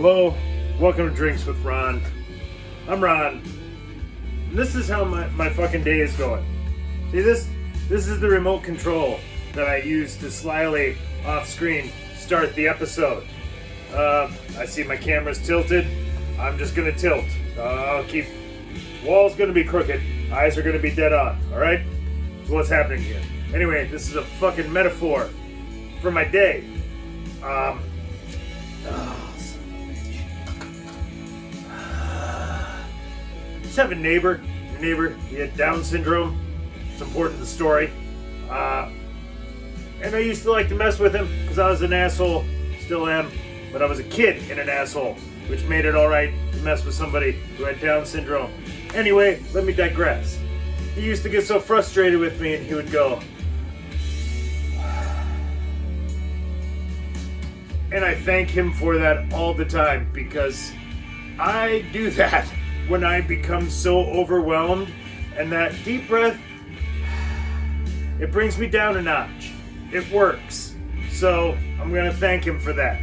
Hello, welcome to Drinks with Ron. I'm Ron. And this is how my fucking day is going. See this? This is the remote control that I use to slyly off screen start the episode. I see my camera's tilted. I'm just gonna tilt. I'll keep. Wall's gonna be crooked. Eyes are gonna be dead on. Alright? So what's happening here? Anyway, this is a fucking metaphor for my day. Son of a bitch. Just have a neighbor. Your neighbor, he had Down syndrome. It's important to the story. And I used to like to mess with him because I was an asshole. Still am. But I was a kid and an asshole, which made it alright to mess with somebody who had Down syndrome. Anyway, let me digress. He used to get so frustrated with me and he would go, and I thank him for that all the time because I do that when I become so overwhelmed, and that deep breath, it brings me down a notch. It works. So I'm gonna thank him for that.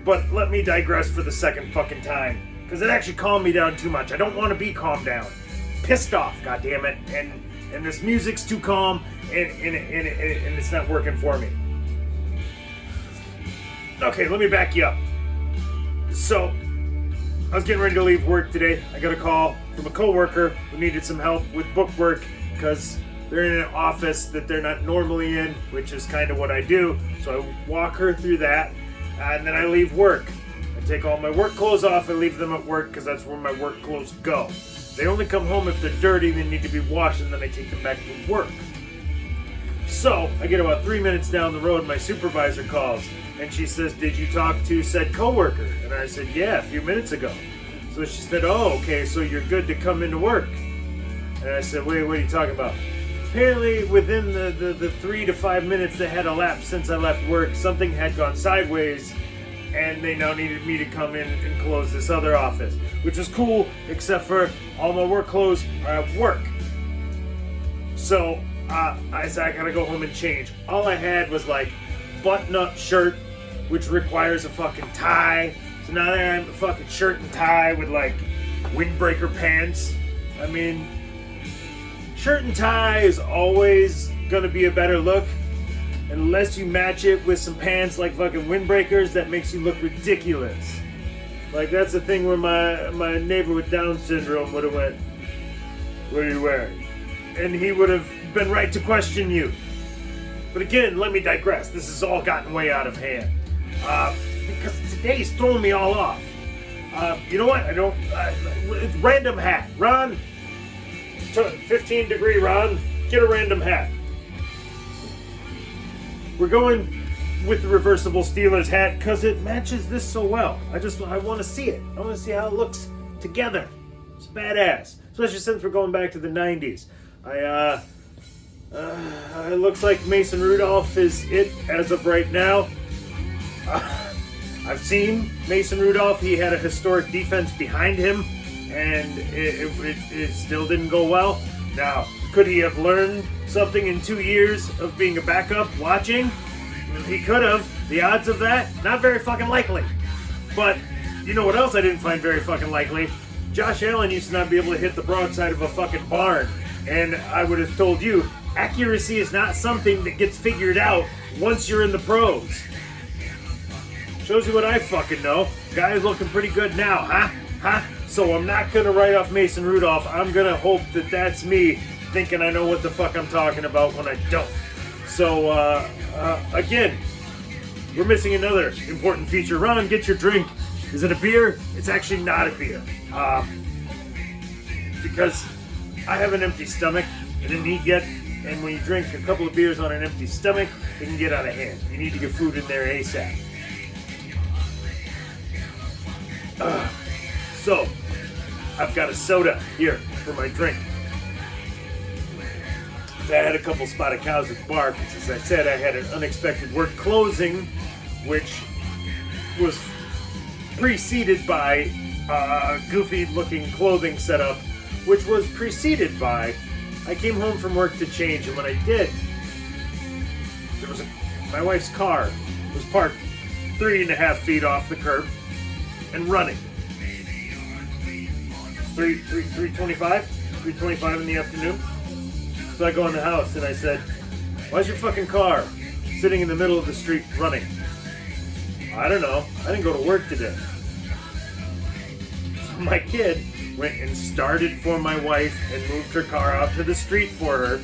But let me digress for the second fucking time, because it actually calmed me down too much. I don't want to be calmed down. Pissed off, goddammit, and this music's too calm, and it's not working for me. Okay, let me back you up. So, I was getting ready to leave work today. I got a call from a coworker who needed some help with book work because they're in an office that they're not normally in, which is kind of what I do. So I walk her through that, and then I leave work. I take all my work clothes off and leave them at work because that's where my work clothes go. They only come home if they're dirty, they need to be washed, and then I take them back to work. So, I get about 3 minutes down the road, my supervisor calls, and she says, "Did you talk to said coworker?" And I said, "Yeah, a few minutes ago." So she said, "Oh, okay, so you're good to come into work." And I said, "Wait, what are you talking about?" Apparently, within the 3 to 5 minutes that had elapsed since I left work, something had gone sideways, and they now needed me to come in and close this other office, which was cool, except for all my work clothes are at work. So, I said, I gotta go home and change. All I had was like button-up shirt, which requires a fucking tie. So now there I'm a fucking shirt and tie with like windbreaker pants. I mean, shirt and tie is always gonna be a better look. Unless you match it with some pants like fucking windbreakers, that makes you look ridiculous. Like that's the thing where my neighbor with Down syndrome would have went, "What are you wearing?" And he would have been right to question you. But again, let me digress. This has all gotten way out of hand. Because today's throwing me all off. You know what? It's random hat. Ron, 15 degree Ron, get a random hat. We're going with the reversible Steelers hat because it matches this so well. I want to see it. I want to see how it looks together. It's badass. Especially since we're going back to the 90s. It looks like Mason Rudolph is it as of right now. I've seen Mason Rudolph. He had a historic defense behind him, and it still didn't go well. Now, could he have learned something in 2 years of being a backup watching? He could have. The odds of that, not very fucking likely. But you know what else I didn't find very fucking likely? Josh Allen used to not be able to hit the broadside of a fucking barn. And I would have told you, accuracy is not something that gets figured out once you're in the pros. Shows you what I fucking know. Guy's looking pretty good now, huh? So I'm not gonna write off Mason Rudolph. I'm gonna hope that that's me thinking I know what the fuck I'm talking about when I don't. So, again, we're missing another important feature. Ron, get your drink. Is it a beer? It's actually not a beer. Because I have an empty stomach. I didn't eat yet. And when you drink a couple of beers on an empty stomach, it can get out of hand. You need to get food in there ASAP. So, I've got a soda here for my drink. I had a couple spotted cows at the bar because, as I said, I had an unexpected work closing, which was preceded by a goofy-looking clothing setup, which was preceded by I came home from work to change, and when I did, there was my wife's car was parked 3.5 feet off the curb, and running. 3:25 in the afternoon. So I go in the house and I said, "Why's your fucking car sitting in the middle of the street running?" "I don't know. I didn't go to work today." So my kid went and started for my wife and moved her car out to the street for her,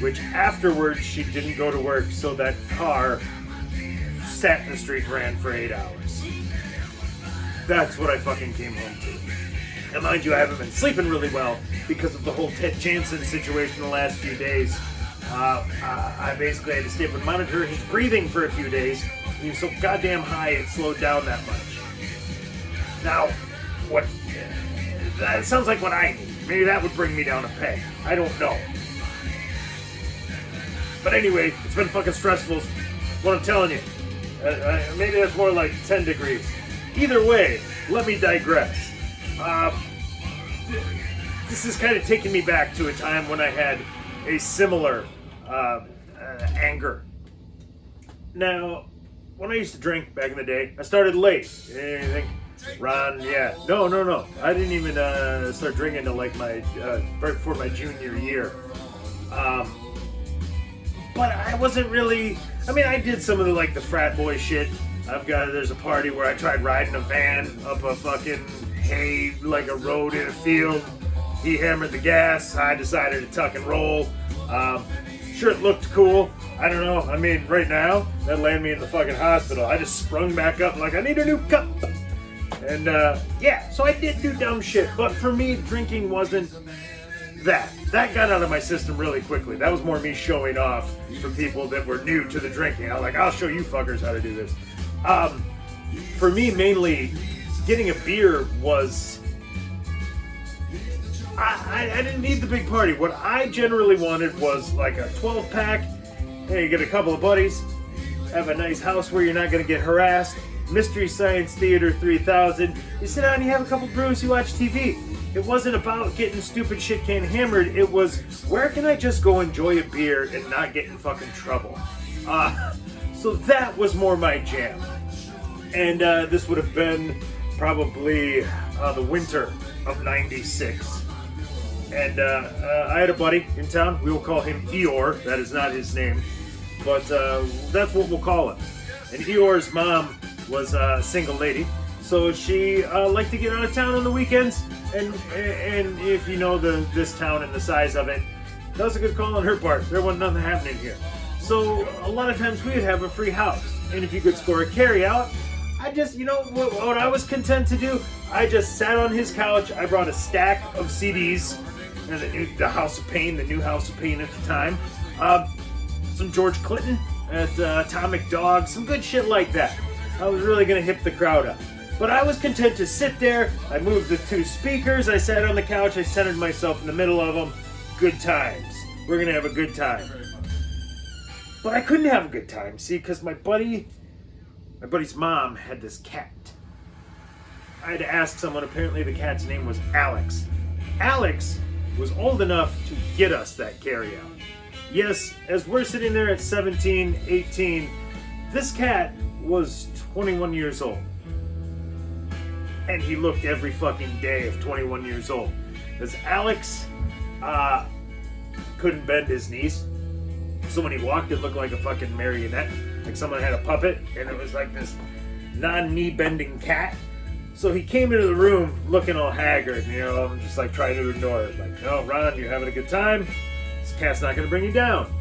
which afterwards she didn't go to work, so that car sat in the street and ran for 8 hours. That's what I fucking came home to. And mind you, I haven't been sleeping really well because of the whole Ted Jansen situation the last few days. I basically had to stay up and monitor his breathing for a few days. He was so goddamn high it slowed down that much. Now, what? That sounds like what I need. Maybe that would bring me down a peg. I don't know. But anyway, it's been fucking stressful, is what I'm telling you. Maybe that's more like 10 degrees. Either way, let me digress. This is kind of taking me back to a time when I had a similar anger. Now, when I used to drink back in the day, I started late. You think, Ron, yeah. No. I didn't even start drinking until like right before my junior year. But I wasn't really, I did some of the frat boy shit. There's a party where I tried riding a van up a fucking hay, like a road in a field. He hammered the gas. I decided to tuck and roll. Sure, it looked cool. I don't know. Right now, that'd land me in the fucking hospital. I just sprung back up like, I need a new cup. And, so I did do dumb shit. But for me, drinking wasn't that. That got out of my system really quickly. That was more me showing off for people that were new to the drinking. I was like, I'll show you fuckers how to do this. For me, mainly, getting a beer was... I didn't need the big party. What I generally wanted was like a 12-pack. Hey, you get a couple of buddies, have a nice house where you're not going to get harassed. Mystery Science Theater 3000. You sit down, you have a couple brews, you watch TV. It wasn't about getting stupid shit can hammered. It was, where can I just go enjoy a beer and not get in fucking trouble? So that was more my jam. And this would have been probably the winter of '96. And I had a buddy in town. We will call him Eeyore. That is not his name. But that's what we'll call him. And Eeyore's mom was a single lady. So she liked to get out of town on the weekends. And if you know this town and the size of it, that was a good call on her part. There wasn't nothing happening here. So a lot of times we would have a free house. And if you could score a carry out, I just, what I was content to do, I just sat on his couch. I brought a stack of CDs. And the House of Pain, the new House of Pain at the time. Some George Clinton at Atomic Dog, some good shit like that. I was really going to hip the crowd up. But I was content to sit there. I moved the two speakers. I sat on the couch. I centered myself in the middle of them. Good times. We're going to have a good time. But I couldn't have a good time, see, because my buddy's mom had this cat. I had to ask someone. Apparently the cat's name was Alex. Alex was old enough to get us that carryout. Yes, as we're sitting there at 17, 18, this cat was 21 years old. And he looked every fucking day of 21 years old. Because Alex couldn't bend his knees. So when he walked, it looked like a fucking marionette. Like someone had a puppet, and it was like this non-knee bending cat. So he came into the room looking all haggard, I'm just like trying to ignore it. Like, no, Ron, you're having a good time. This cat's not going to bring you down.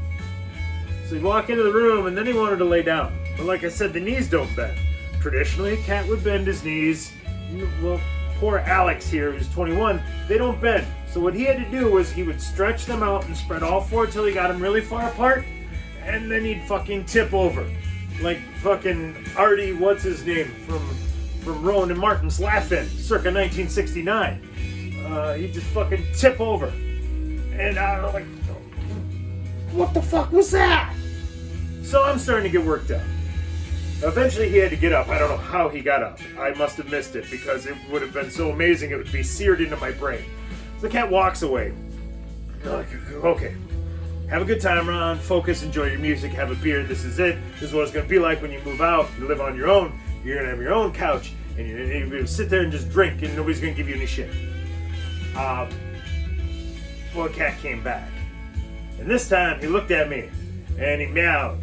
So he'd walk into the room and then he wanted to lay down. But like I said, the knees don't bend. Traditionally, a cat would bend his knees. Well, poor Alex here, who's 21, they don't bend. So what he had to do was he would stretch them out and spread all four till he got them really far apart. And then he'd fucking tip over. Like fucking Artie, what's his name, from Rowan and Martin's Laugh-In, circa 1969. He'd just fucking tip over. And I was like, what the fuck was that? So I'm starting to get worked up. Eventually he had to get up. I don't know how he got up. I must have missed it because it would have been so amazing it would be seared into my brain. So the cat walks away. I'm like, okay. Have a good time, Ron. Focus, enjoy your music, have a beer. This is it. This is what it's going to be like when you move out, you live on your own. You're gonna have your own couch, and you're gonna sit there and just drink, and nobody's gonna give you any shit. Well, the cat came back, and this time he looked at me, and he meowed.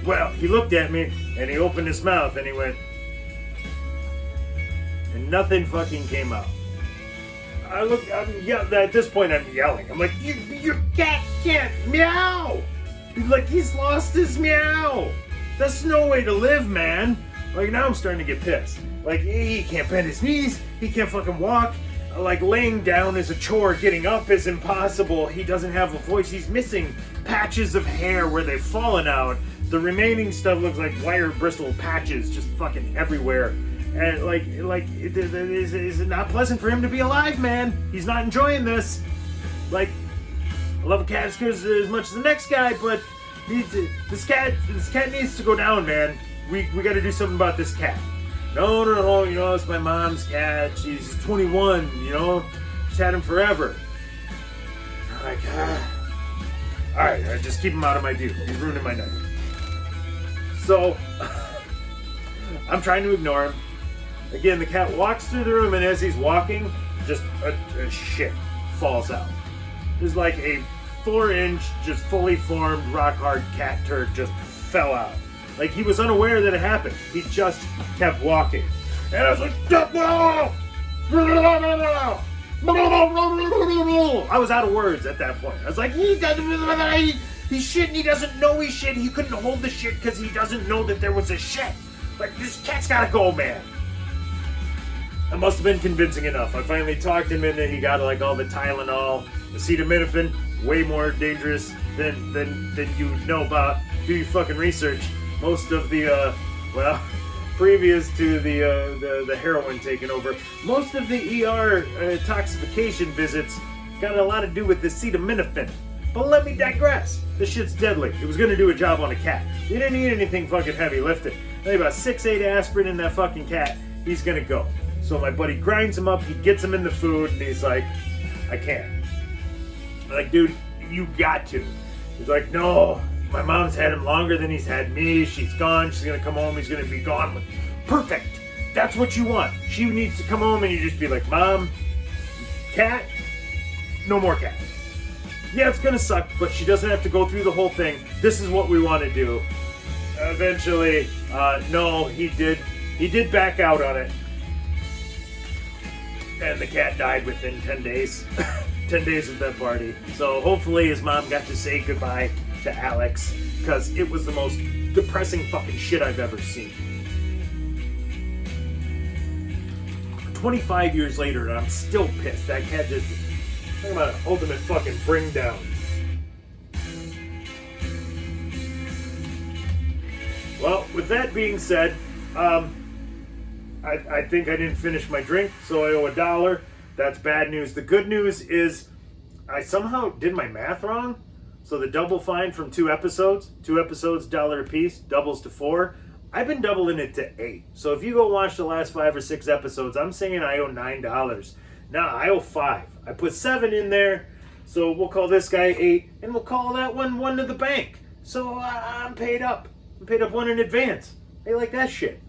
Well, he looked at me, and he opened his mouth, and he went, and nothing fucking came out. At this point I'm yelling. I'm like, your cat can't meow! He's lost his meow! That's no way to live, man! Like, now I'm starting to get pissed. Like, he can't bend his knees, he can't fucking walk. Like, laying down is a chore, getting up is impossible. He doesn't have a voice, he's missing patches of hair where they've fallen out. The remaining stuff looks like wire bristle patches just fucking everywhere. And it's not pleasant for him to be alive, man. He's not enjoying this. Like, I love a cat as much as the next guy, but this cat needs to go down, man. We got to do something about this cat. No, it's my mom's cat. She's 21, she's had him forever. I'm like, all right, just keep him out of my view. He's ruining my night. So I'm trying to ignore him. Again, the cat walks through the room, and as he's walking, just a shit falls out. There's like a 4-inch, just fully formed, rock-hard cat turd just fell out. Like, he was unaware that it happened. He just kept walking. And I was like, no! I was out of words at that point. I was like, he's shitting, he doesn't know he's shit. He couldn't hold the shit because he doesn't know that there was a shit. Like, this cat's gotta go, man. I must have been convincing enough. I finally talked him into, he got like all the Tylenol, the acetaminophen, way more dangerous than you know about. Do your fucking research. Most of the, previous to the heroin taking over, most of the ER toxification visits got a lot to do with the acetaminophen. But let me digress. This shit's deadly. It was gonna do a job on a cat. You didn't need anything fucking heavy lifting. Only about 6-8 aspirin in that fucking cat. He's gonna go. So my buddy grinds him up, he gets him in the food, and he's like, I can't. I'm like, dude, you got to. He's like, no, my mom's had him longer than he's had me. She's gone, she's gonna come home, he's gonna be gone. Perfect. That's what you want. She needs to come home and you just be like, Mom, cat, no more cat. Yeah, it's gonna suck, but she doesn't have to go through the whole thing. This is what we want to do. Eventually, no, he did back out on it. And the cat died within 10 days. 10 days of that party. So hopefully his mom got to say goodbye to Alex, because it was the most depressing fucking shit I've ever seen. 25 years later, and I'm still pissed. That cat just... Talking about an ultimate fucking bring down. Well, with that being said, I think I didn't finish my drink, so I owe $1. That's bad news. The good news is I somehow did my math wrong. So the double fine from 2 episodes, $1 a piece, doubles to 4. I've been doubling it to 8. So if you go watch the last 5 or 6 episodes, I'm saying I owe $9. Now I owe 5. I put 7 in there, so we'll call this guy 8, and we'll call that one to the bank. So I'm paid up. I'm paid up 1 in advance. They like that shit.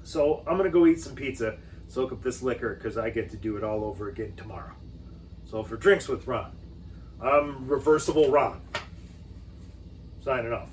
So I'm going to go eat some pizza, soak up this liquor, because I get to do it all over again tomorrow. So for Drinks with Ron, I'm Reversible Ron. Signing off.